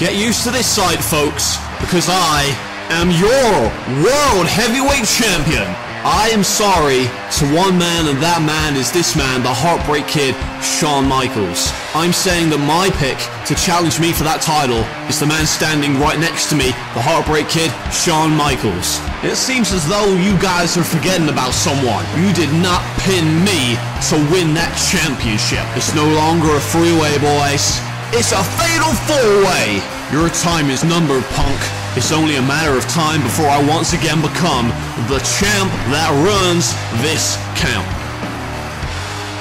Get used to this sight, folks, because I am your World Heavyweight Champion. I am sorry to one man, and that man is this man, the Heartbreak Kid, Shawn Michaels. I'm saying that my pick to challenge me for that title is the man standing right next to me, the Heartbreak Kid, Shawn Michaels. It seems as though you guys are forgetting about someone. You did not pin me to win that championship. It's no longer a freeway, boys. It's a fatal four-way. Your time is numbered, punk. It's only a matter of time before I once again become the champ that runs this camp.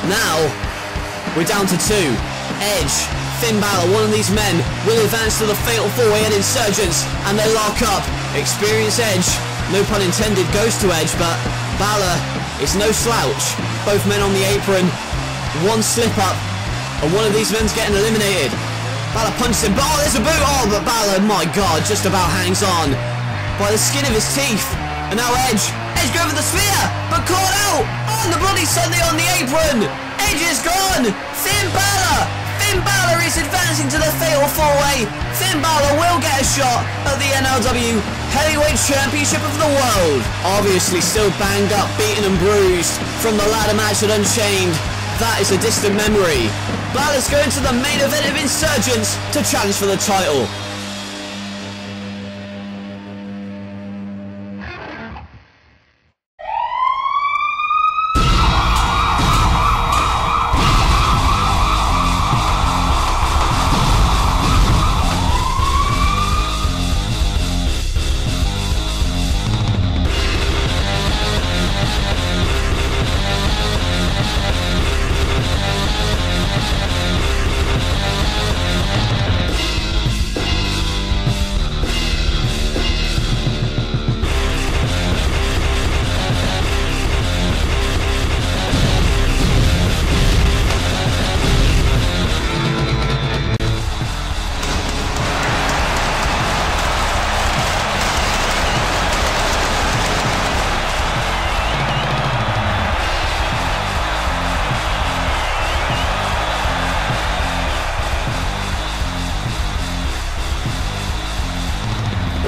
Now, we're down to two. Edge, Finn Balor, one of these men will advance to the fatal four-way at Insurgents, and they lock up. Experienced Edge, no pun intended, goes to Edge, but Balor is no slouch. Both men on the apron, one slip up, and one of these men's getting eliminated. Balor punches him, but oh, there's a boot! Oh, but Balor, my God, just about hangs on by the skin of his teeth. And now Edge go for the spear, but caught out! Oh, and the Bloody Sunday on the apron! Edge is gone! Finn Balor is advancing to the fatal four-way. Finn Balor will get a shot at the NLW Heavyweight Championship of the World. Obviously still banged up, beaten and bruised from the ladder match at Unchained. That is a distant memory. Balor's going to the main event of Insurgents to challenge for the title.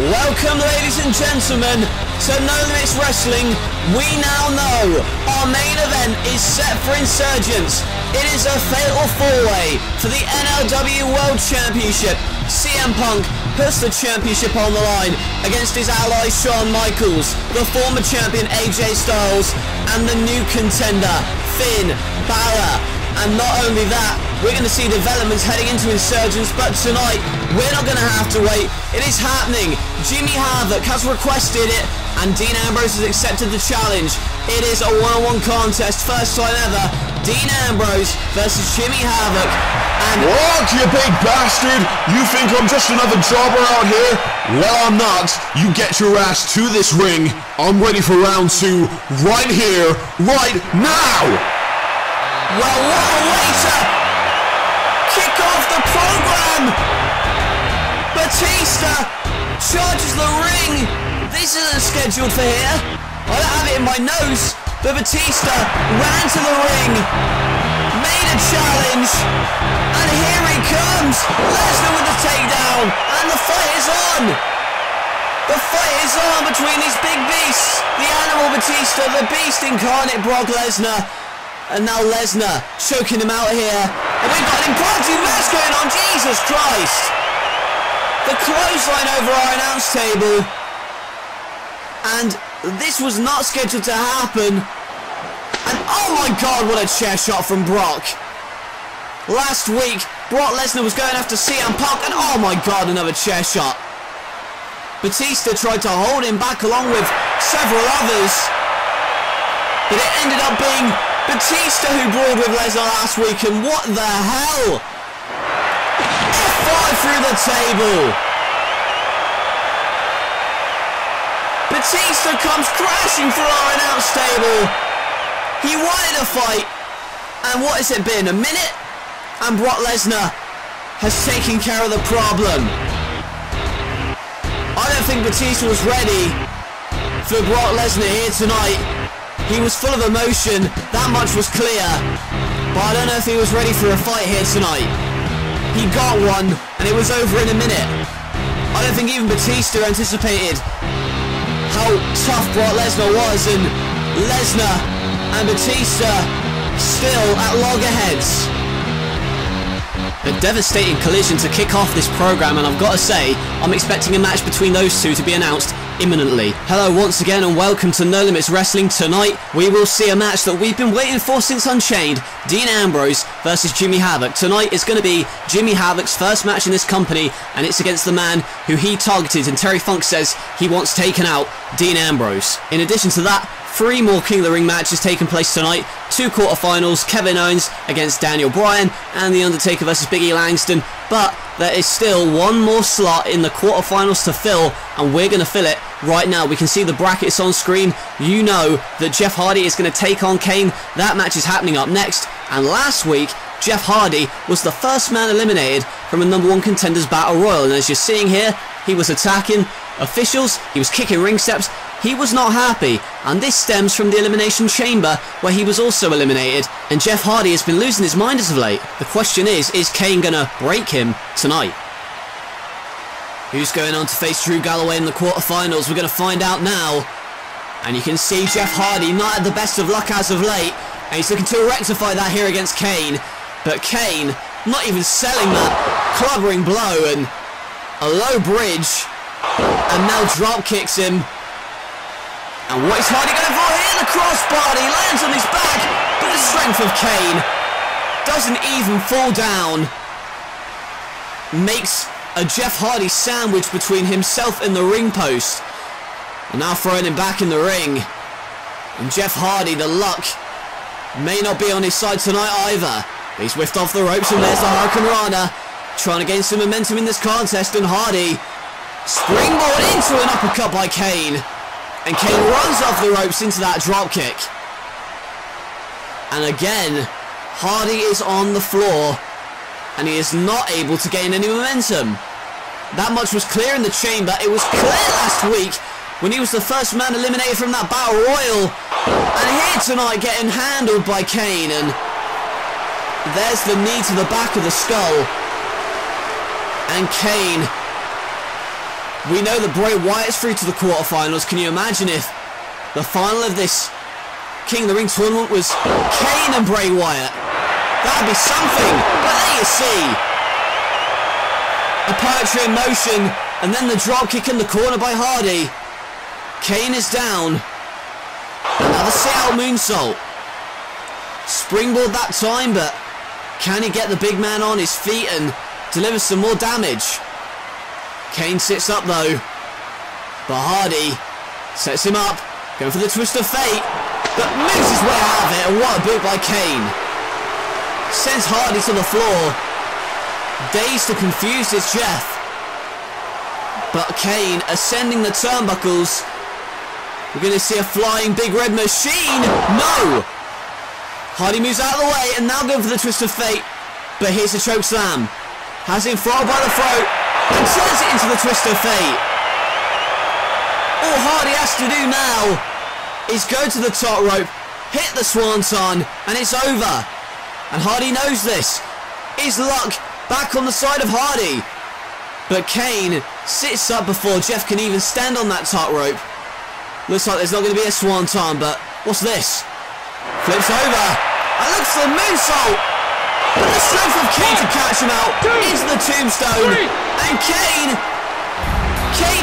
Welcome, ladies and gentlemen, to No Limits Wrestling. We now know our main event is set for Insurgents. It is a fatal four-way for the NLW World Championship. CM Punk puts the championship on the line against his ally Shawn Michaels, the former champion AJ Styles, and the new contender Finn Balor. And not only that, we're going to see developments heading into Insurgents, but tonight, we're not going to have to wait. It is happening. Jimmy Havoc has requested it, and Dean Ambrose has accepted the challenge. It is a one-on-one contest, first time ever. Dean Ambrose versus Jimmy Havoc. And what, you big bastard? You think I'm just another jobber out here? Well, I'm not. You get your ass to this ring. I'm ready for round two right here, right now. Well, what a way to kick off the program! Batista charges the ring. This isn't scheduled for here. I don't have it in my notes, but Batista ran to the ring, made a challenge, and here he comes. Lesnar with the takedown, and the fight is on. The fight is on between these big beasts. The Animal Batista, the Beast incarnate Brock Lesnar. And now Lesnar choking him out here. And we've got an impromptu match going on. Jesus Christ. The clothesline over our announce table. And this was not scheduled to happen. And oh my God, what a chair shot from Brock. Last week, Brock Lesnar was going after CM Punk. And oh my God, another chair shot. Batista tried to hold him back along with several others. But it ended up being Batista who brawled with Lesnar last week, and what the hell? F5 through the table. Batista comes crashing through our announce table. He wanted a fight, and what has it been, a minute? And Brock Lesnar has taken care of the problem. I don't think Batista was ready for Brock Lesnar here tonight. He was full of emotion, that much was clear, but I don't know if he was ready for a fight here tonight. He got one, and it was over in a minute. I don't think even Batista anticipated how tough Brock Lesnar was, and Lesnar and Batista still at loggerheads. A devastating collision to kick off this program, and I've got to say, I'm expecting a match between those two to be announced imminently. Hello once again and welcome to No Limits Wrestling. Tonight we will see a match that we've been waiting for since Unchained, Dean Ambrose versus Jimmy Havoc. Tonight is going to be Jimmy Havoc's first match in this company, and it's against the man who he targeted and Terry Funk says he wants taken out, Dean Ambrose. In addition to that, 3 more King of the Ring matches taking place tonight. 2 quarterfinals, Kevin Owens against Daniel Bryan and The Undertaker versus Big E Langston. But there is still 1 more slot in the quarterfinals to fill, and we're going to fill it right now. We can see the brackets on screen. You know that Jeff Hardy is going to take on Kane. That match is happening up next. And last week, Jeff Hardy was the first man eliminated from a #1 Contenders Battle Royal. And as you're seeing here, he was attacking officials, he was kicking ring steps. He was not happy, and this stems from the Elimination Chamber where he was also eliminated, and Jeff Hardy has been losing his mind as of late. The question is Kane gonna break him tonight? Who's going on to face Drew Galloway in the quarterfinals? We're gonna find out now. And you can see Jeff Hardy not at the best of luck as of late, and he's looking to rectify that here against Kane. But Kane not even selling that clobbering blow, and a low bridge, and now drop kicks him. And what is Hardy going for here? The crossbody lands on his back, but the strength of Kane doesn't even fall down. Makes a Jeff Hardy sandwich between himself and the ring post. And now throwing him back in the ring. And Jeff Hardy, the luck may not be on his side tonight either. He's whiffed off the ropes, and there's the Hurricane Rana. Trying to gain some momentum in this contest, and Hardy springboard into an uppercut by Kane. And Kane runs off the ropes into that dropkick. And again, Hardy is on the floor, and he is not able to gain any momentum. That much was clear in the chamber. It was clear last week when he was the first man eliminated from that Battle Royal. And here tonight getting handled by Kane, and there's the knee to the back of the skull. And Kane, we know that Bray Wyatt's through to the quarterfinals. Can you imagine if the final of this King of the Ring tournament was Kane and Bray Wyatt? That'd be something. But there you see, a poetry in motion, and then the drop kick in the corner by Hardy. Kane is down. Another Seattle moonsault. Springboard that time, but can he get the big man on his feet and deliver some more damage? Kane sits up though, but Hardy sets him up, going for the twist of fate, but moves his way out of it, and what a boot by Kane. Sends Hardy to the floor. Dazed and confused is Jeff, but Kane ascending the turnbuckles. We're going to see a flying big red machine. No! Hardy moves out of the way, and now going for the twist of fate, but here's a choke slam. Has him throttled by the throat, and turns it into the twist of fate. All Hardy has to do now is go to the top rope, hit the swanton, and it's over. And Hardy knows this. Is luck back on the side of Hardy? But Kane sits up before Jeff can even stand on that top rope. Looks like there's not going to be a swanton, but what's this? Flips over, and looks for the moonsault. But the strength of Kane to catch him out into the tombstone. And Kane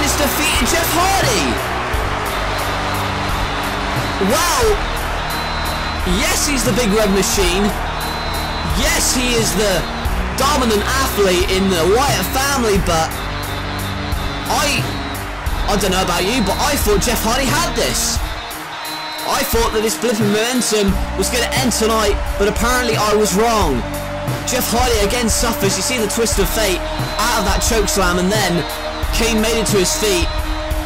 has defeated Jeff Hardy. Wow. Yes, he's the big red machine. Yes, he is the dominant athlete in the Wyatt family, but I don't know about you, but I thought Jeff Hardy had this. I thought that this blip of momentum was going to end tonight, but apparently I was wrong. Jeff Hardy again suffers. You see the twist of fate out of that chokeslam, and then Kane made it to his feet.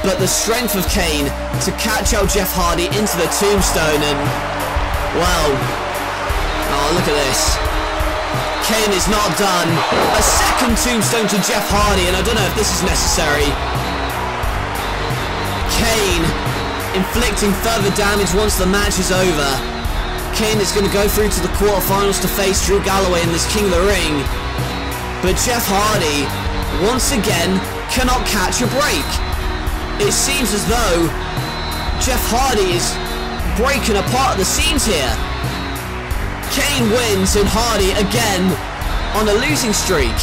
But the strength of Kane to catch out Jeff Hardy into the tombstone, and well, oh, look at this. Kane is not done. A second tombstone to Jeff Hardy, and I don't know if this is necessary. Kane inflicting further damage once the match is over. Kane is going to go through to the quarterfinals to face Drew Galloway in this King of the Ring. But Jeff Hardy, once again, cannot catch a break. It seems as though Jeff Hardy is breaking apart the seams here. Kane wins and Hardy again on a losing streak.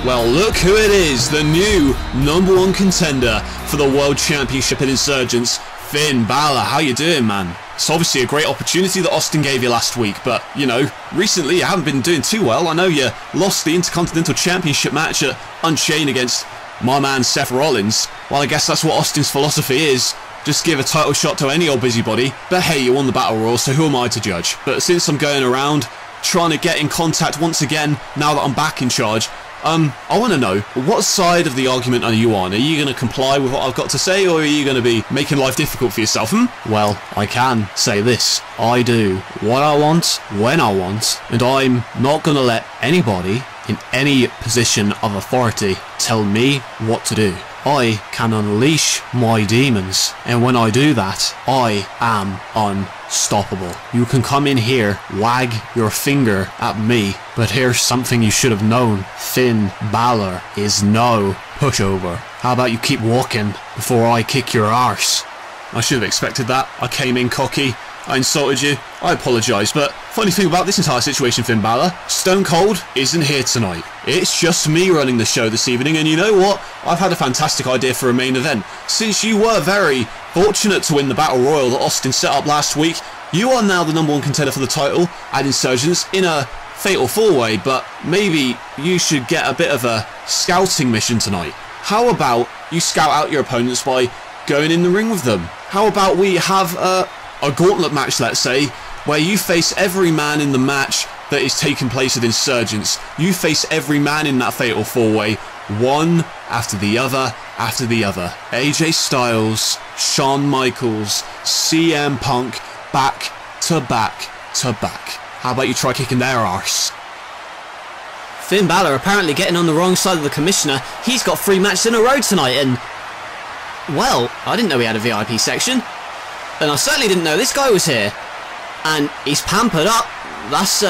Well, look who it is, the new #1 contender for the World Championship in Insurgents, Finn Balor. How you doing, man? It's obviously a great opportunity that Austin gave you last week, but, you know, recently you haven't been doing too well. I know you lost the Intercontinental Championship match at Unchained against my man Seth Rollins. Well, I guess that's what Austin's philosophy is. Just give a title shot to any old busybody. But hey, you won the Battle Royal, so who am I to judge? But since I'm going around trying to get in contact once again, now that I'm back in charge, I want to know, what side of the argument are you on? Are you going to comply with what I've got to say, or are you going to be making life difficult for yourself? Well, I can say this. I do what I want, when I want, and I'm not going to let anybody in any position of authority tell me what to do. I can unleash my demons, and when I do that, I am unstoppable. You can come in here, wag your finger at me, but here's something you should have known. Finn Balor is no pushover. How about you keep walking before I kick your arse? I should have expected that. I came in cocky. I insulted you. I apologise, but funny thing about this entire situation, Finn Balor, Stone Cold isn't here tonight. It's just me running the show this evening, and you know what? I've had a fantastic idea for a main event. Since you were very fortunate to win the Battle Royal that Austin set up last week, you are now the #1 contender for the title at Insurgents in a fatal 4-way, but maybe you should get a bit of a scouting mission tonight. How about you scout out your opponents by going in the ring with them? How about we have a gauntlet match, let's say, where you face every man in the match that is taking place at Insurgents. You face every man in that fatal 4-way, one after the other after the other. AJ Styles, Shawn Michaels, CM Punk, back to back to back. How about you try kicking their arse? Finn Balor apparently getting on the wrong side of the commissioner. He's got 3 matches in a row tonight, and, well, I didn't know he had a VIP section. And I certainly didn't know this guy was here. And he's pampered up. That's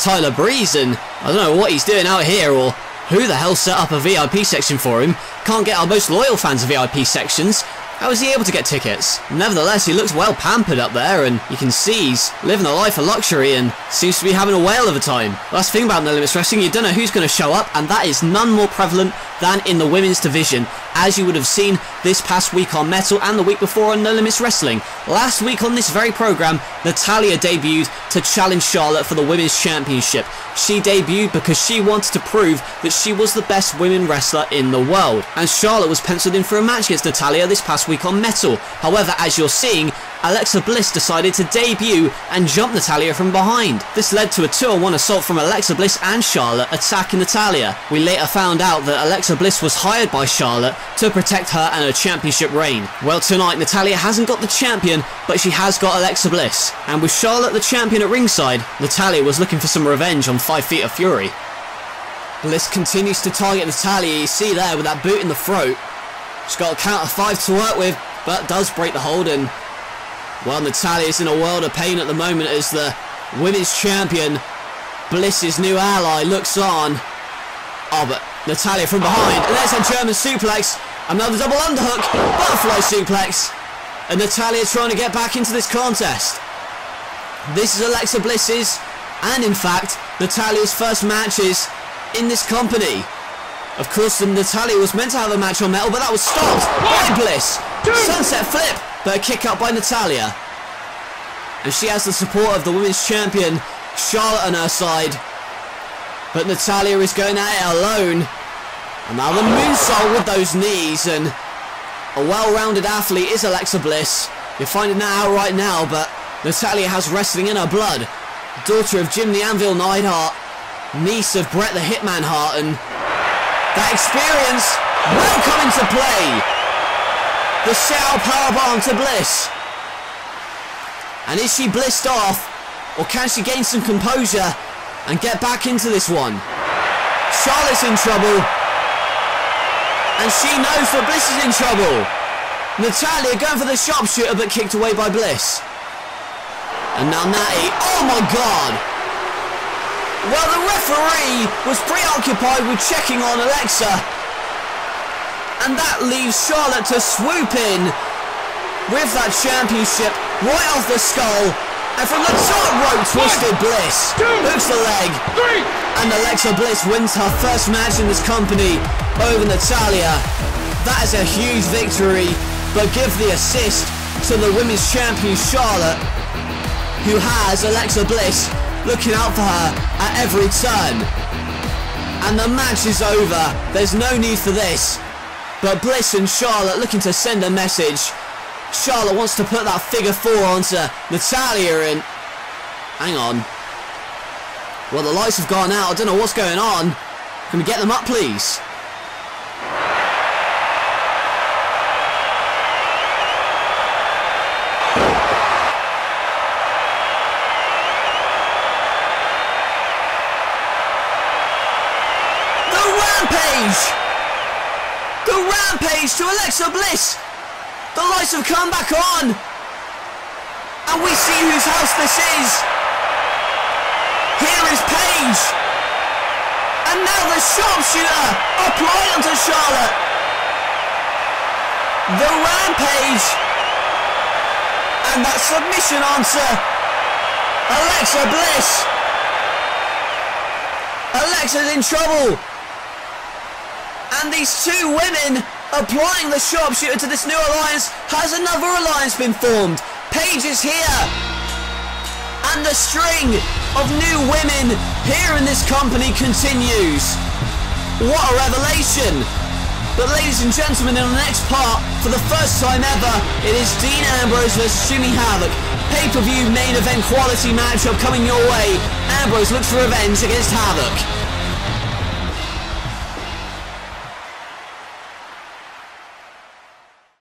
Tyler Breeze, and I don't know what he's doing out here, or who the hell set up a VIP section for him. Can't get our most loyal fans VIP sections. How is he able to get tickets? Nevertheless, he looks well pampered up there, and you can see he's living a life of luxury and seems to be having a whale of a time. That's the thing about No Limits Wrestling, you don't know who's going to show up, and that is none more prevalent than in the women's division, as you would have seen this past week on Metal and the week before on No Limits Wrestling. Last week on this very program, Natalya debuted to challenge Charlotte for the Women's Championship. She debuted because she wanted to prove that she was the best women wrestler in the world, and Charlotte was penciled in for a match against Natalya this past week on Metal. However, as you're seeing, Alexa Bliss decided to debut and jump Natalya from behind. This led to a 2-on-1 assault from Alexa Bliss and Charlotte attacking Natalya. We later found out that Alexa Bliss was hired by Charlotte to protect her and her championship reign. Well, tonight Natalya hasn't got the champion, but she has got Alexa Bliss. And with Charlotte the champion at ringside, Natalya was looking for some revenge on 5 Feet of Fury. Bliss continues to target Natalya, you see there with that boot in the throat. She's got a count of 5 to work with, but does break the hold, and, well, Natalya's in a world of pain at the moment as the women's champion, Bliss's new ally, looks on. Oh, but Natalya from behind, and there's a German suplex, another double underhook, butterfly suplex, and Natalya trying to get back into this contest. This is Alexa Bliss's, and in fact, Natalya's first matches in this company. Of course, Natalya was meant to have a match on Metal, but that was stopped by Bliss. Sunset flip, but a kick out by Natalya. And she has the support of the women's champion, Charlotte, on her side. But Natalya is going at it alone. And now the moonsault with those knees, and a well-rounded athlete is Alexa Bliss. You're finding that out right now, but Natalya has wrestling in her blood. Daughter of Jim the Anvil Neidhart, niece of Bret the Hitman Hart, and that experience will come into play. The Seattle Powerbomb to Bliss. And is she blissed off, or can she gain some composure and get back into this one? Charlotte's in trouble, and she knows that Bliss is in trouble. Natalya going for the sharpshooter, but kicked away by Bliss. And now Natty, oh my god! Well, the referee was preoccupied with checking on Alexa, and that leaves Charlotte to swoop in with that championship right off the skull, and from the top rope, Twisted Bliss hooks the leg, and Alexa Bliss wins her first match in this company over Natalya. That is a huge victory, but give the assist to the women's champion Charlotte, who has Alexa Bliss looking out for her at every turn. And the match is over. There's no need for this. But Bliss and Charlotte looking to send a message. Charlotte wants to put that figure 4 onto Natalya, and hang on. Well, the lights have gone out. I don't know what's going on. Can we get them up, please? The rampage to Alexa Bliss. The lights have come back on, and we see whose house this is. Here is Paige, and now the sharpshooter applied onto Charlotte. The rampage, and that submission onto Alexa Bliss. Alexa's in trouble. And these two women applying the sharpshooter to this new alliance. Has another alliance been formed? Paige is here. And the string of new women here in this company continues. What a revelation. But ladies and gentlemen, in the next part, for the first time ever, it is Dean Ambrose vs Jimmy Havoc. Pay-per-view main event quality matchup coming your way. Ambrose looks for revenge against Havoc.